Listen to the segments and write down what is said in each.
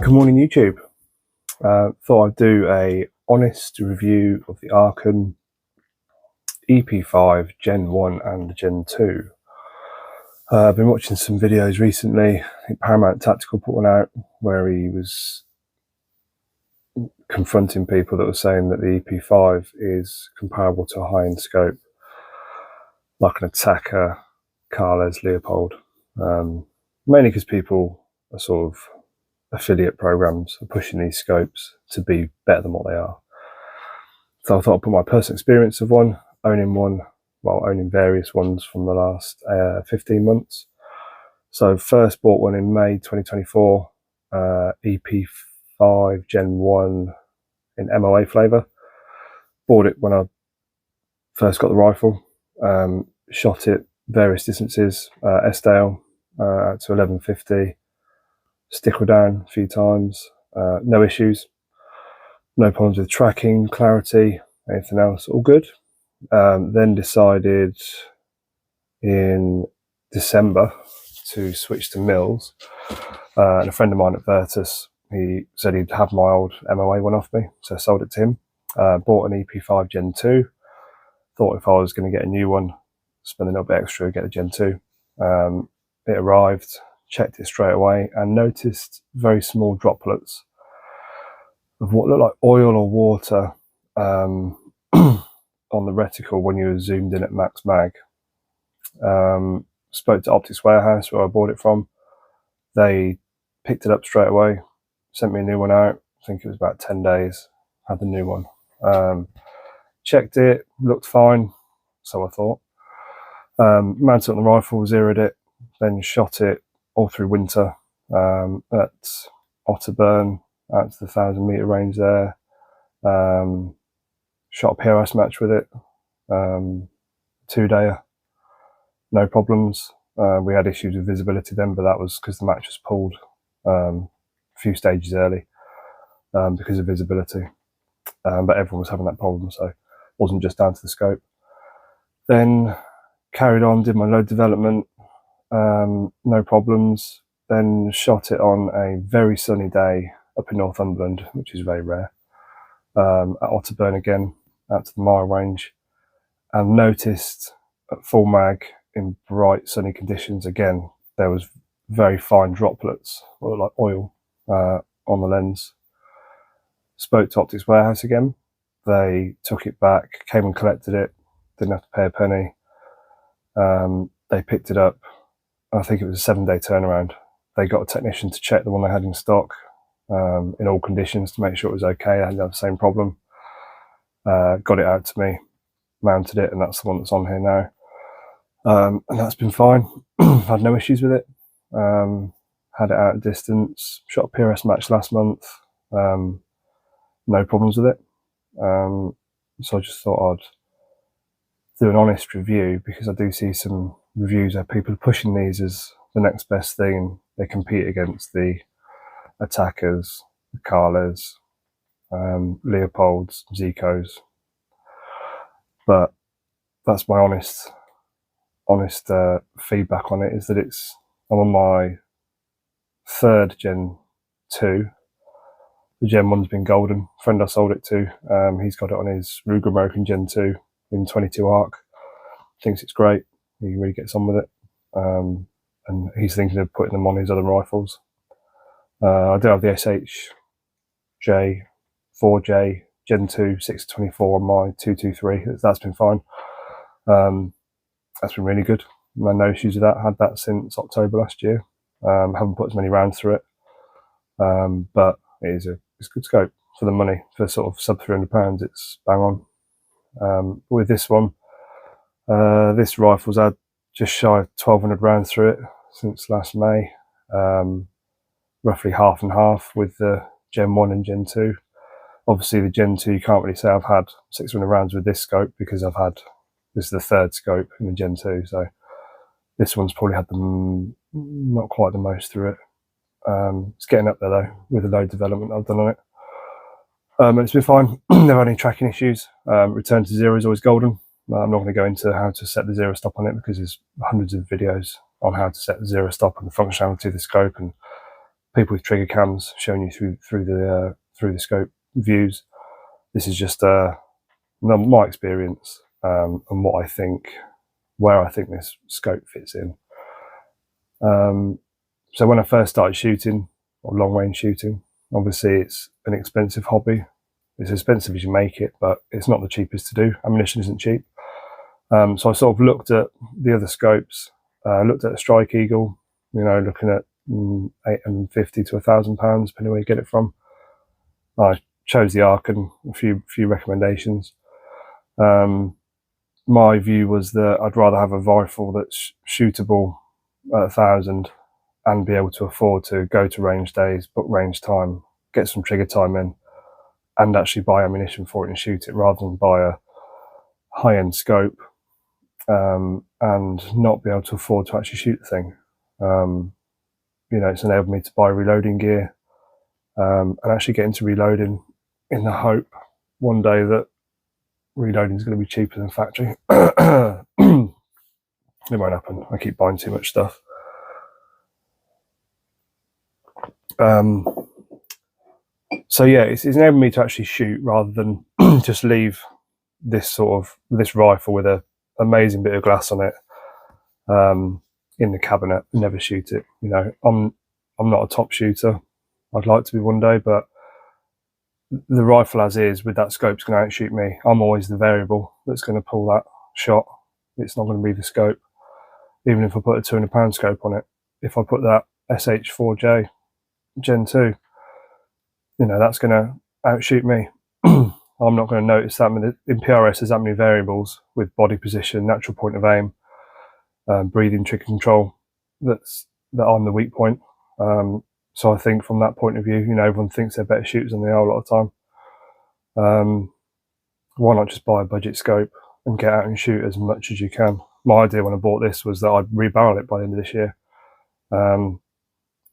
Good morning, YouTube. Thought I'd do a honest review of the Arken EP5 Gen 1 and Gen 2. I've been watching some videos recently. I think Paramount Tactical put one out where he was confronting people that were saying that the EP5 is comparable to a high-end scope, like an Attacker, Carles, Leopold. Mainly because people are sort of affiliate programs are pushing these scopes to be better than what they are. So I thought I'd put my personal experience of owning various ones from the last 15 months. So first bought one in May 2024, EP5 Gen 1 in MOA flavour. Bought it when I first got the rifle, shot it various distances, Esdale out to 1150, sticker down a few times, no issues, no problems with tracking, clarity, anything else, all good. Then decided in December to switch to Mills, and a friend of mine at Virtus, he said he'd have my old MOA one off me, so I sold it to him. Bought an EP5 Gen 2, thought if I was going to get a new one, spend a little bit extra, get the Gen 2. It arrived, checked it straight away and noticed very small droplets of what looked like oil or water on the reticle when you were zoomed in at max mag. Spoke to Optics Warehouse where I bought it from. They picked it up straight away, sent me a new one out. I think it was about 10 days, had the new one. Checked it, looked fine, so I thought. Mounted it on the rifle, zeroed it, then shot it all through winter at Otterburn, out to the 1,000-metre range there. Shot a PRS match with it, 2-dayer, no problems. We had issues with visibility then, but that was because the match was pulled a few stages early because of visibility. But everyone was having that problem, so it wasn't just down to the scope. Then carried on, did my load development, no problems. Then shot it on a very sunny day up in Northumberland, which is very rare, at Otterburn again, out to the mile range, and noticed at full mag in bright sunny conditions again, there was very fine droplets, or like oil, on the lens. Spoke to Optics Warehouse again. They took it back, came and collected it, didn't have to pay a penny. They picked it up. I think it was a 7-day turnaround. They got a technician to check the one they had in stock in all conditions to make sure it was okay. I hadn't had the same problem. Got it out to me, mounted it, and that's the one that's on here now. And that's been fine. Had no issues with it. Had it out at distance. Shot a PRS match last month. No problems with it. So I just thought I'd do an honest review, because I do see some reviews where people are pushing these as the next best thing. They compete against the Attackers, the Carles, Leopolds, Zicos. But that's my honest feedback on it, is that I'm on my third Gen 2. The Gen 1's been golden. A friend I sold it to, he's got it on his Ruger American Gen 2 in 22 arc. Thinks it's great. He really gets on with it. And he's thinking of putting them on his other rifles. I do have the SHJ 4J Gen 2 6-24 on my 223. That's been fine. That's been really good. No issues with that. Had that since October last year. Haven't put as many rounds through it. But it's a good scope for the money. For sort of sub £300, it's bang on. With this one, this rifle's had just shy of 1,200 rounds through it since last May. Roughly half and half with the Gen 1 and Gen 2. Obviously the Gen 2, you can't really say I've had 600 rounds with this scope, because this is the third scope in the Gen 2, so this one's probably had not quite the most through it. It's getting up there though, with the load development I've done on it. And it's been fine. Never had any tracking issues. Return to zero is always golden. I'm not going to go into how to set the zero stop on it, because there's hundreds of videos on how to set the zero stop and the functionality of the scope, and people with trigger cams showing you through the scope views. This is just my experience and what I think, where I think this scope fits in. So when I first started shooting, or long range shooting, obviously it's an expensive hobby. It's as expensive as you make it, but it's not the cheapest to do. Ammunition isn't cheap. So I sort of looked at the other scopes, looked at a Strike Eagle, looking at £850 to £1,000, depending where you get it from. I chose the Arken, a few recommendations. My view was that I'd rather have a rifle that's shootable at 1,000 and be able to afford to go to range days, book range time, get some trigger time in, and actually buy ammunition for it and shoot it, rather than buy a high-end scope and not be able to afford to actually shoot the thing. It's enabled me to buy reloading gear and actually get into reloading in the hope one day that reloading is going to be cheaper than factory. It won't happen. I keep buying too much stuff. So yeah, it's enabled me to actually shoot rather than just leave this rifle with a amazing bit of glass on it in the cabinet and never shoot it. I'm not a top shooter. I'd like to be one day, but the rifle as is with that scope's going to outshoot me. I'm always the variable that's going to pull that shot. It's not going to be the scope. Even if I put a £200 scope on it, if I put that SH4J Gen2, that's going to outshoot me. I'm not going to notice that many. In PRS, there's that many variables with body position, natural point of aim, breathing, trigger control. That I'm the weak point. So I think from that point of view, everyone thinks they're better shooters than they are a lot of the time. Why not just buy a budget scope and get out and shoot as much as you can? My idea when I bought this was that I'd rebarrel it by the end of this year.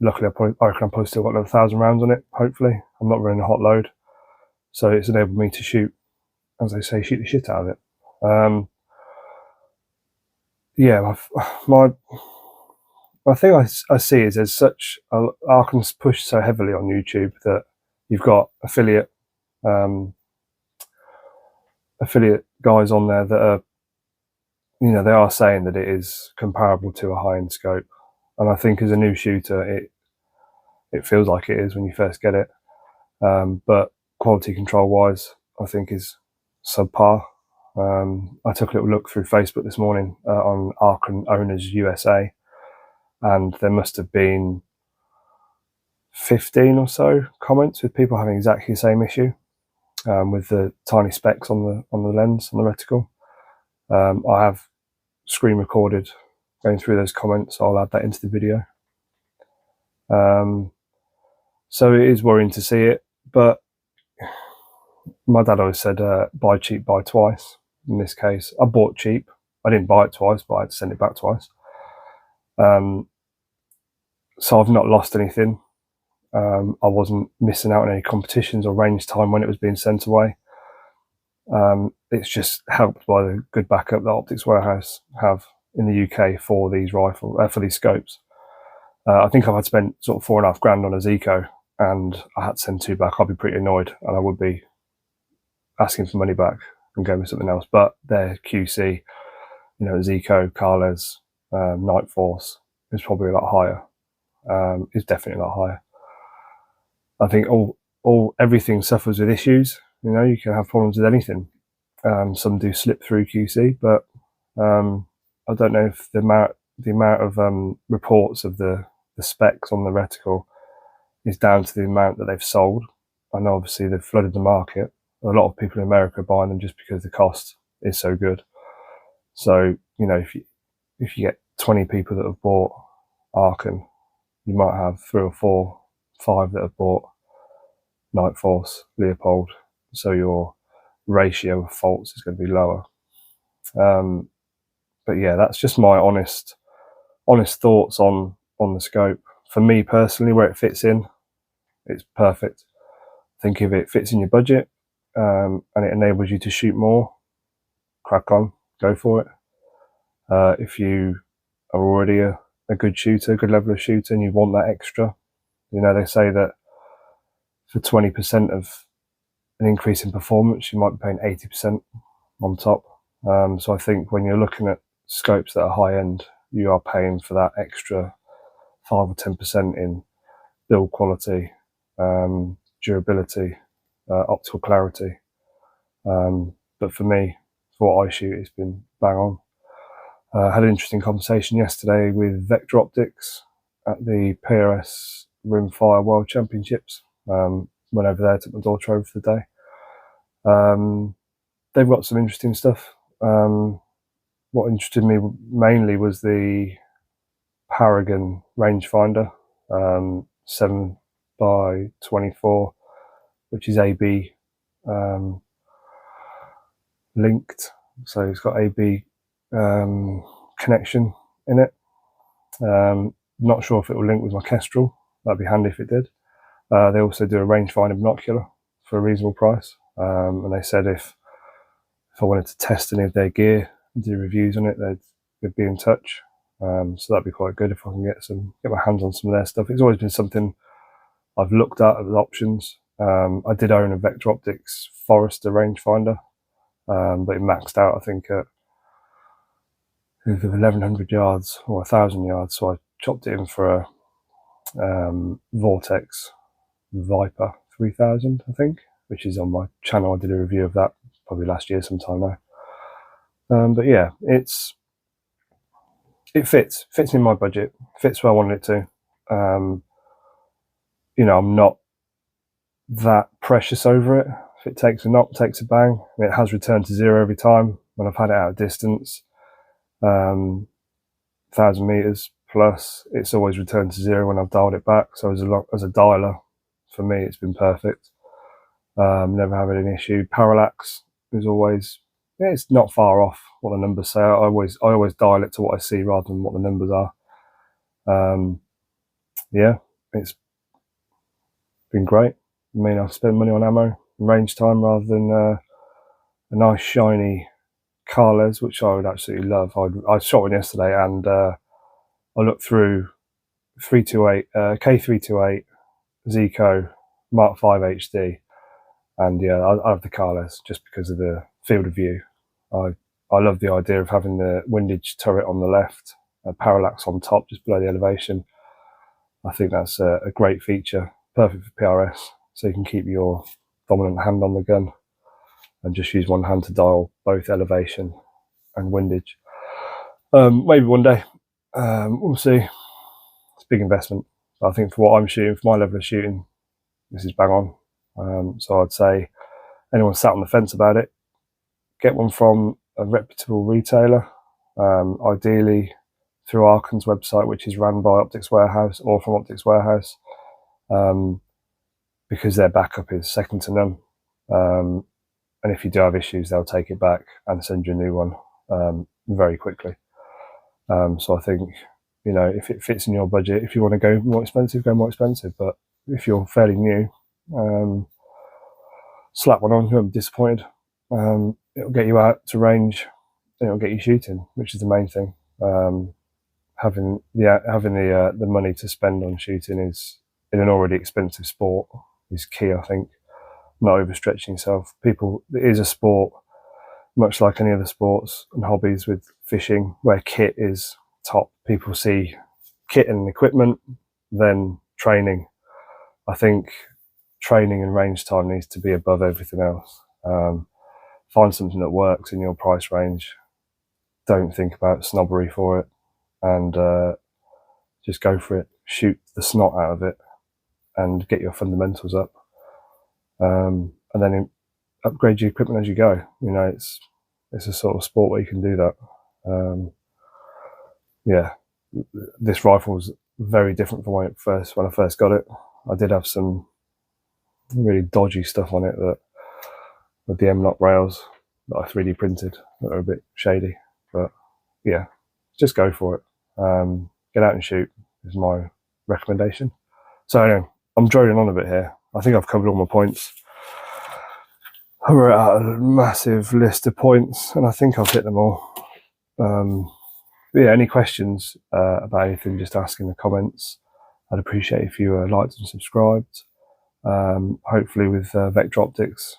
Luckily, I reckon I've probably still got another 1,000 rounds on it, hopefully. I'm not running a hot load. So it's enabled me to shoot, as they say, shoot the shit out of it. My thing I see is there's such Arken's pushed so heavily on YouTube that you've got affiliate guys on there that are, they are saying that it is comparable to a high-end scope, and I think as a new shooter, it feels like it is when you first get it, but quality control wise, I think is subpar. I took a little look through Facebook this morning on Arken Owners USA, and there must have been 15 or so comments with people having exactly the same issue with the tiny specks on the lens, on the reticle. I have screen recorded going through those comments, so I'll add that into the video. So it is worrying to see it, but my dad always said, buy cheap, buy twice. In this case, I bought cheap. I didn't buy it twice, but I had to send it back twice. So I've not lost anything. I wasn't missing out on any competitions or range time when it was being sent away. It's just helped by the good backup that Optics Warehouse have in the UK for these for these scopes. I think I've had spent sort of £4,500 on a Zico, and I had to send 2 back. I'd be pretty annoyed, and I would be asking for money back and going with something else. But their QC, Zico, Carles, Night Force is probably a lot higher. It's definitely a lot higher. I think everything suffers with issues. You can have problems with anything. Some do slip through QC, but I don't know if the amount of reports of the specs on the reticle is down to the amount that they've sold. I know obviously they've flooded the market. A lot of people in America are buying them just because the cost is so good. So, if you get 20 people that have bought Arken, you might have 3 or 4, 5 that have bought Night Force, Leopold. So your ratio of faults is going to be lower. But yeah, that's just my honest thoughts on the scope. For me personally, where it fits in, it's perfect. I think if it fits in your budget and it enables you to shoot more, crack on, go for it. If you are already a good shooter, good level of shooter, and you want that extra, You know, they say that for 20% of an increase in performance, you might be paying 80% on top. So I think when you're looking at scopes that are high end, you are paying for that extra 5 or 10% in build quality, durability, optical clarity. But for me, for what I shoot, it's been bang on. Had an interesting conversation yesterday with Vector Optics at the PRS Rimfire World Championships. Went over there, took my daughter over for the day. They've got some interesting stuff. What interested me mainly was the Paragon rangefinder, 7x24, which is AB linked. So it's got AB connection in it. Not sure if it will link with my Kestrel. That'd be handy if it did. They also do a rangefinder binocular for a reasonable price. And they said if I wanted to test any of their gear and do reviews on it, they'd be in touch. So that'd be quite good if I can get my hands on some of their stuff. It's always been something I've looked at as options. I did own a Vector Optics Forester rangefinder, but it maxed out, I think, at 1,100 yards or 1,000 yards. So I chopped it in for a Vortex Viper 3000, I think, which is on my channel. I did a review of that probably last year sometime now. But yeah, it fits in my budget, fits where I wanted it to. You know, I'm not that precious over it. If it takes a knock, takes a bang. It has returned to zero every time when I've had it out of distance. 1,000 meters plus, it's always returned to zero when I've dialed it back. So as a dialer, for me, it's been perfect. Never having an issue. Parallax is always, yeah, it's not far off what the numbers say. I always dial it to what I see rather than what the numbers are. Yeah, it's been great. I mean, I've spent money on ammo and range time rather than a nice shiny Carles, which I would absolutely love. I shot one yesterday, and I looked through 328 K328 Zico Mark 5 HD, and yeah, I have the Carles just because of the field of view. I love the idea of having the windage turret on the left, parallax on top, just below the elevation. I think that's a great feature, perfect for PRS, so you can keep your dominant hand on the gun and just use one hand to dial both elevation and windage. Maybe one day, we'll see. It's a big investment. I think for what I'm shooting, for my level of shooting, this is bang on. So I'd say anyone sat on the fence about it, get one from a reputable retailer, ideally through Arken's website, which is run by Optics Warehouse, or from Optics Warehouse, because their backup is second to none. And if you do have issues, they'll take it back and send you a new one very quickly. So I think, you know, if it fits in your budget, if you want to go more expensive, go more expensive. But if you're fairly new, slap one on, you won't be disappointed. It'll get you out to range, and it'll get you shooting, which is the main thing. Having the money to spend on shooting is, in an already expensive sport, is key, I think. Not overstretching yourself. It is a sport, much like any other sports and hobbies with fishing, where kit is top. People see kit and equipment, then training. I think training and range time needs to be above everything else. Find something that works in your price range. Don't think about snobbery for it, and just go for it. Shoot the snot out of it and get your fundamentals up. And then upgrade your equipment as you go. You know, it's a sort of sport where you can do that. Yeah, this rifle's very different from when I first got it. I did have some really dodgy stuff on it, with the M-lock rails that I 3D printed that are a bit shady. But yeah, just go for it. Get out and shoot is my recommendation. So anyway, I'm droning on a bit here. I think I've covered all my points. I wrote out a massive list of points, and I think I've hit them all. Yeah, any questions about anything, just ask in the comments. I'd appreciate if you liked and subscribed. Hopefully with vector optics,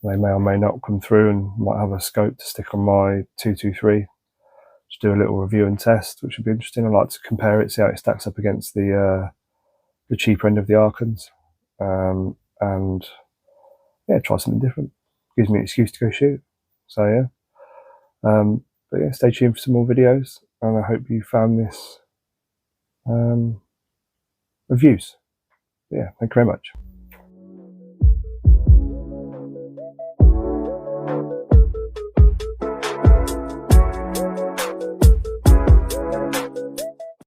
they may or may not come through, and might have a scope to stick on my 223 to do a little review and test, which would be interesting. I'd like to compare it, see how it stacks up against the cheaper end of the Arkens, and yeah, try something different. Gives me an excuse to go shoot. So yeah, but yeah, stay tuned for some more videos, and I hope you found this reviews. Yeah, thank you very much.